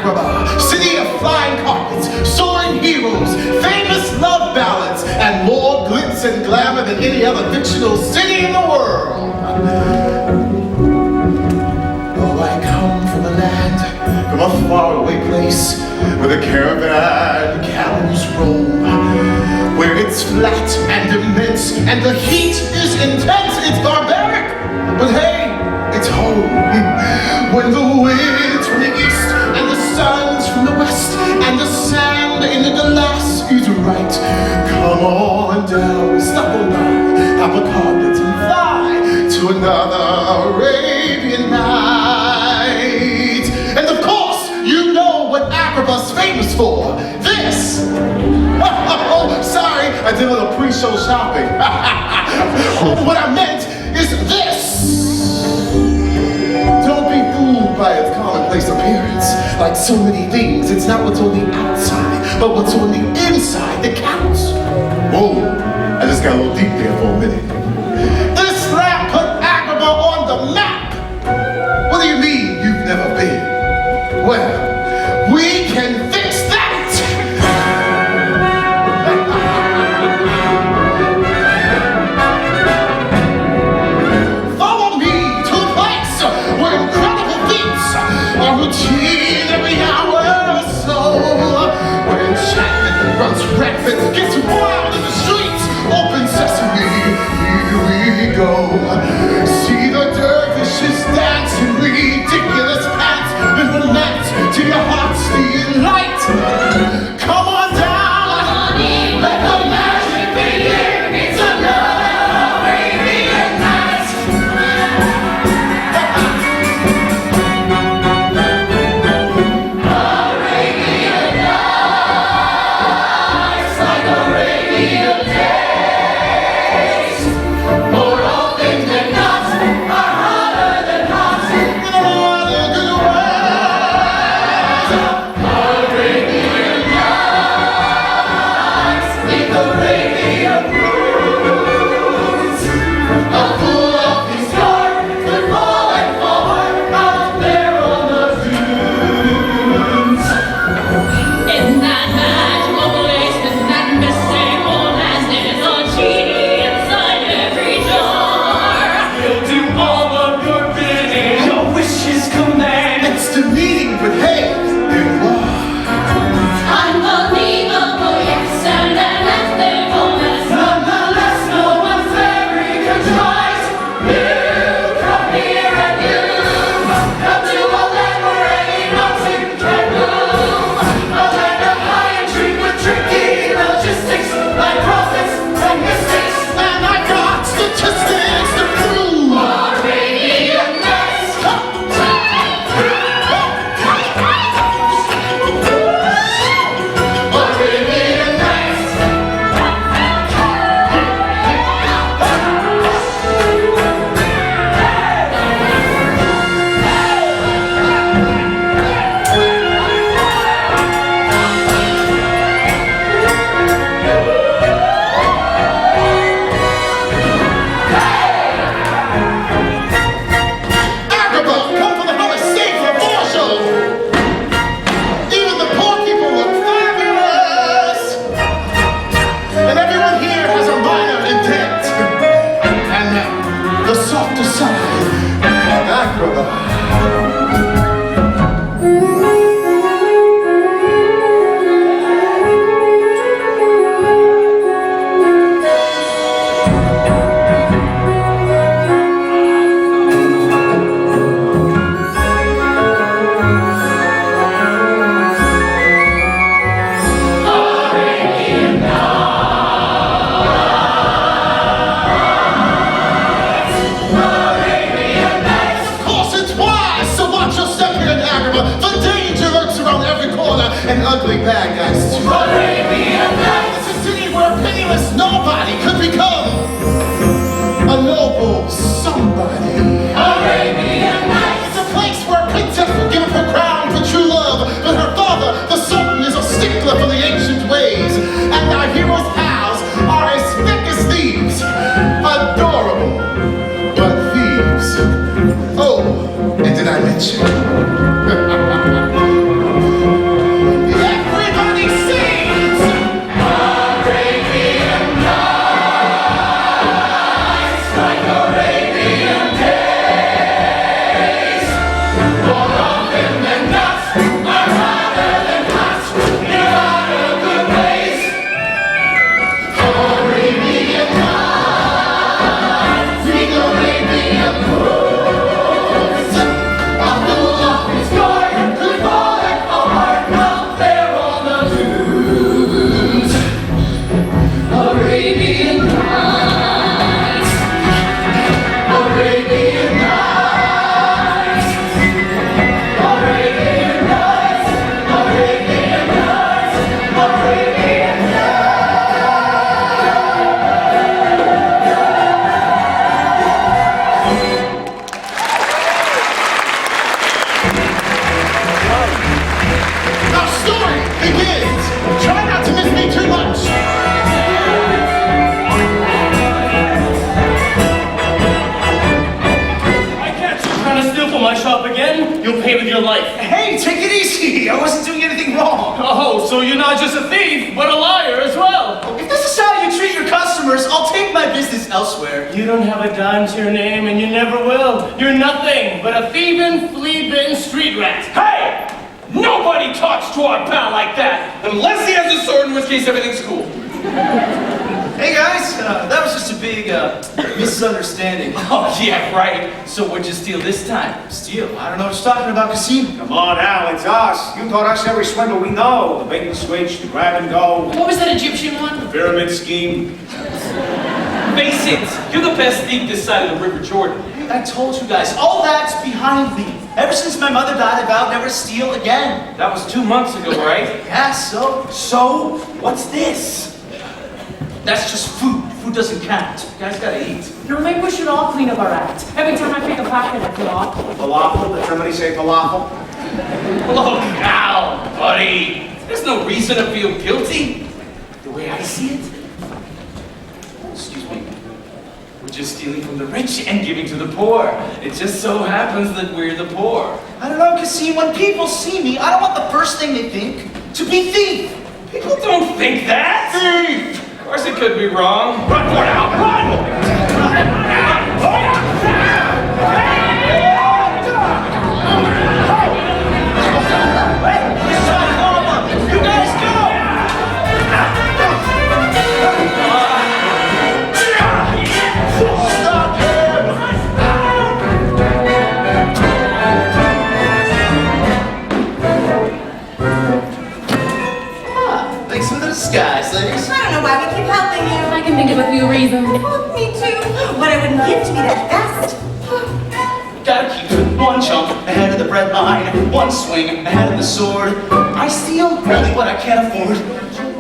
Agrabah, city of flying carpets, soaring heroes, famous love ballads, and more glitz and glamour than any other fictional city in the world. Oh, I come from a land, from a faraway place, where the caravan camels roam, where it's flat and immense, and the heat is intense. It's barbaric, but hey, it's home. When the winds from the east and the suns from the west and the sand in the glass is right, come on down, stop by, hop a carpet and fly to another Arabian night. And of course, you know what Agrabah's famous for. This. Oh, sorry, I did a little pre-show shopping. What I meant is this. Don't be fooled by its commonplace appearance. Like so many things, it's not what's on the outside, but what's on the inside that counts. Whoa, I just got a little deep there for a minute. This slap put Agrabah on the map. What do you mean you've never been? Well, we can fix that. Follow me to a place where incredible feats are routine every hour or so, where enchantment runs rampant, gets wild in the streets. Open sesame, elsewhere. You don't have a dime to your name, and you never will. You're nothing but a thieving, flea-bitten street rat. Hey! Nobody talks to our pal like that, unless he has a sword, in which case everything's cool. Hey guys, that was just a big misunderstanding. Oh, yeah, right. So what'd you steal this time? Steal? I don't know what you're talking about, Cassim. Come on, Al, it's us. You taught us every swindle we know. The bait and switch, the grab and go. What was that Egyptian one? The pyramid scheme. Face it, you're the best thief this side of the River Jordan. I told you guys, all that's behind me. Ever since my mother died, I vowed never to steal again. That was 2 months ago, right? Yeah, so? So, what's this? That's just food. Food doesn't count. You guys gotta eat. You know, maybe we should all clean up our act. Every time I pick a pocket, I feel awful. Falafel, did somebody say falafel? Look, Al, buddy. There's no reason to feel guilty. The way I see it, excuse me, we're just stealing from the rich and giving to the poor. It just so happens that we're the poor. I don't know, Cassim, when people see me, I don't want the first thing they think to be thief. People don't think that. Thief! Of course it could be wrong. Run for it, Al, run! Thanks for the disguise, ladies. I don't know why we keep helping you. I can think of a few reasons. Oh, me too. What I wouldn't give to be that fast. Gotta keep one jump ahead of the bread line, one swing ahead of the sword. I steal only what I can't afford,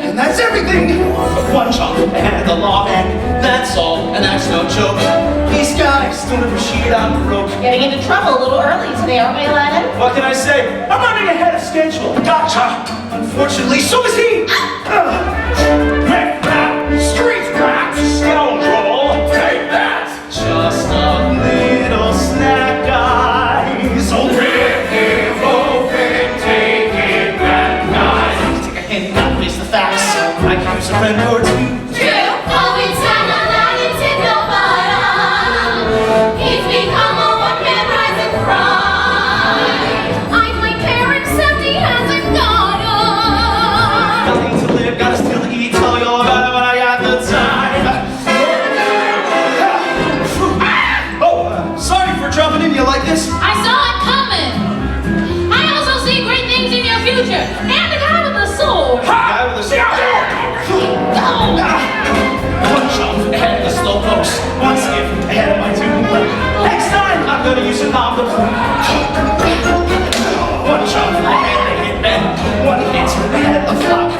and that's everything. One jump ahead of the law, and that's all, and that's no joke. These guys don't appreciate I'm broke. Getting into trouble a little early today, aren't we, Aladdin? What can I say? I'm running ahead of schedule. Gotcha. Unfortunately, so is he. Riff rap, street rat, scoundrel, take that! Just a little snack, guys. Oh, Rip him open, take it back, guys. take a hint, not face the facts. I can use a friend or two. True, always had Aladdin's in the bottom. He's become a one-man rising cry. I'd like parents, except he hasn't got 'em. Nothing to live, gotta steal to eat. Tell you all about it when I got the time. Sorry for jumping in. You like this? I saw it coming. I also see great things in your future. And the guy with the sword. Guy with a sword. One jump ahead of the slow pokes. One skip ahead of my two. Next time, I'm gonna use a knob. One jump ahead of the hitman. One hit ahead of the flock.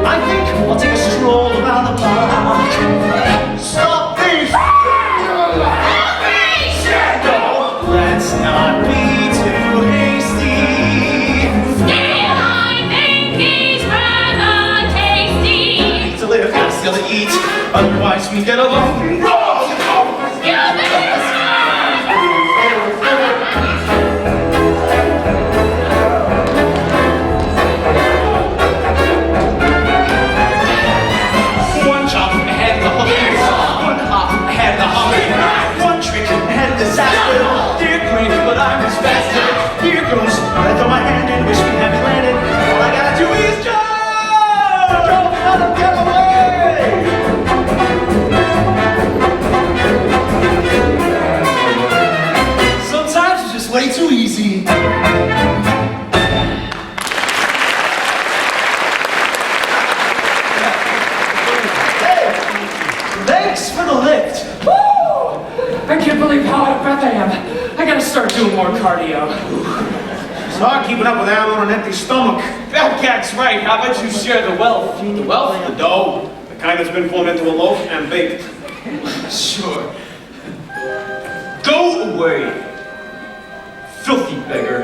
I think I'll take a stroll around the block. Stop thief! Let's not be too hasty. Still, I think he's rather tasty. To live, gotta still to eat. Otherwise, we get along wrong. You better One jump ahead of the hungry. One hop ahead of the hungry. One trick ahead of disaster. Dear quick, but I'm as faster. Here goes. I throw my hand in, wish we hadn't landed. All I gotta do is jump! Don't let him get away! Sometimes it's just way too easy. Hey, thanks for the lift. I can't believe how out of breath I am. I gotta start doing more cardio. It's hard keeping up with Al on an empty stomach. That cat's right. How about you share the wealth? The wealth, the dough, the kind that's been formed into a loaf and baked. Sure. Go away, filthy beggar.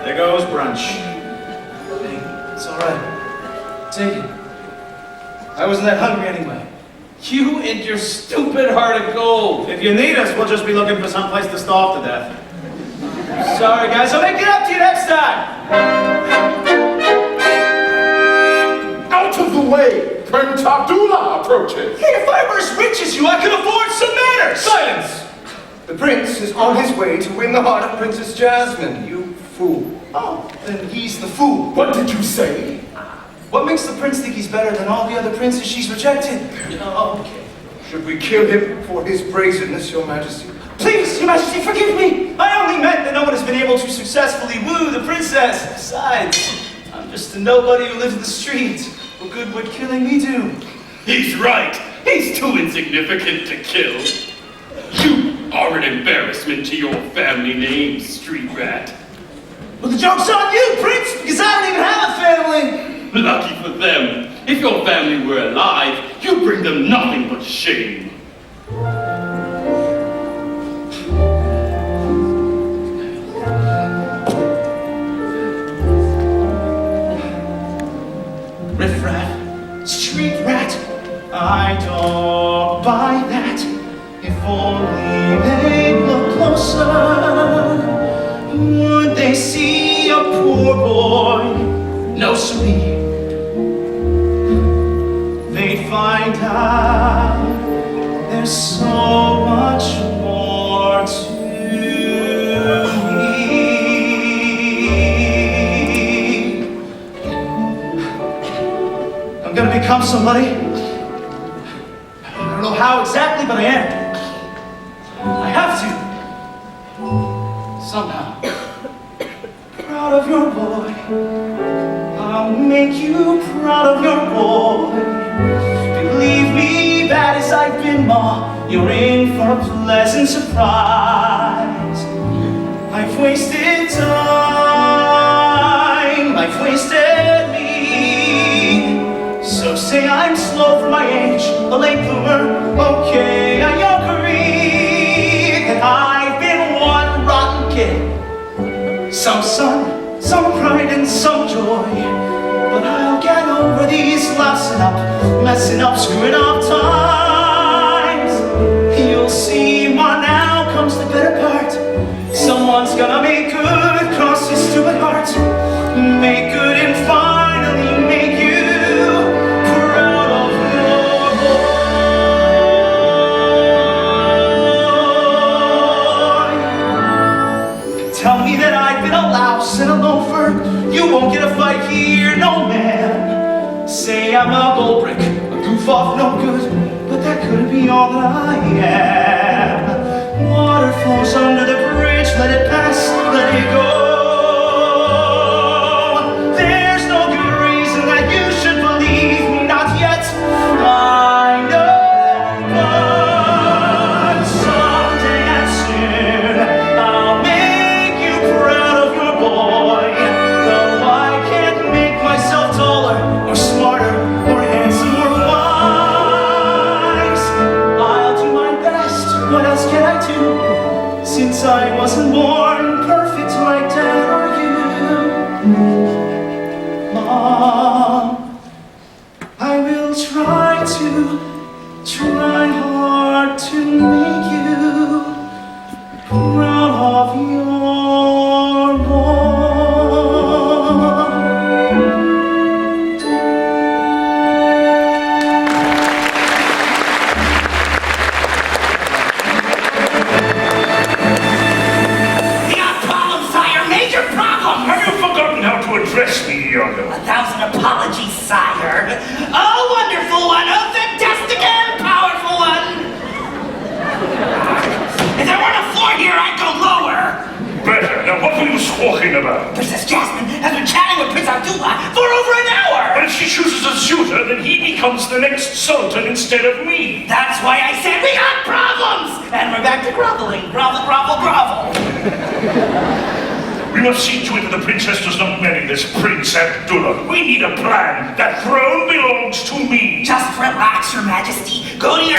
There goes brunch. Hey, it's all right. Take it. I wasn't that hungry anyway. You and your stupid heart of gold. If you need us, we'll just be looking for someplace to starve to death. Sorry, guys. I'll make it up to you next time. Out of the way! Prince Abdullah approaches. Hey, if I were as rich as you, I could afford some manners! Silence! The prince is on his way to win the heart of Princess Jasmine, you fool. Oh, then he's the fool. What did you say? What makes the prince think he's better than all the other princes she's rejected? Oh, okay. Should we kill him for his brazenness, your majesty? Please, your majesty, forgive me! I only meant that no one has been able to successfully woo the princess. Besides, I'm just a nobody who lives in the streets. What good would killing me do? He's right. He's too insignificant to kill. You are an embarrassment to your family name, street rat. Well, the joke's on you, Prince, because I don't even have a family. Lucky for them. If your family were alive, you'd bring them nothing but shame. Riff-raff, street rat, I don't buy that. If only they'd look closer, would they see a poor boy? No, sweetie. They'd find out there's so much more to me. I'm gonna become somebody. I don't know how exactly, but I am. I have to. Somehow. Proud of your boy. I'll make you proud of your boy. Believe me, bad as I've been, Ma, you're in for a pleasant surprise. I've wasted time, I've wasted me. So say I'm slow for my age, a late bloomer, okay, I agree that I've been one rotten kid. Some sun, some pride, and some joy. But I'll get over these messing up, screwing up times. You'll see, Ma, now comes the better part. Someone's gonna make good across his stupid heart. Make good and finally make you proud of your boy. Tell me that I've been a louse and a loafer. You won't get a fight here, no man. Say I'm a gold brick, a goof off, no good, but that couldn't be all that I am. Water flows under the bridge, let it pass, let it go. There's no good reason that you should believe me, not yet. I know, but someday and soon I'll make you proud of your boy. Though I can't make myself taller or smarter or handsome or wise, I'll do my best. What else can I do? Since I wasn't born perfect like Dad or you, Mom, I will try hard to make you proud of your boy. Address me, Yogo. 1,000 apologies, sire. Oh, wonderful one, oh, fantastic and powerful one. If there weren't a floor here, I'd go lower. Better. Now, what were you squawking about? Princess Jasmine has been chatting with Prince Abdullah for over an hour. But if she chooses a suitor, then he becomes the next sultan instead of me. That's why I said we got problems. And we're back to groveling. Grovel, grovel, grovel. We must see to it that the princess does not marry this Prince Abdullah. We need a plan. That throne belongs to me. Just relax, Your Majesty. Go to your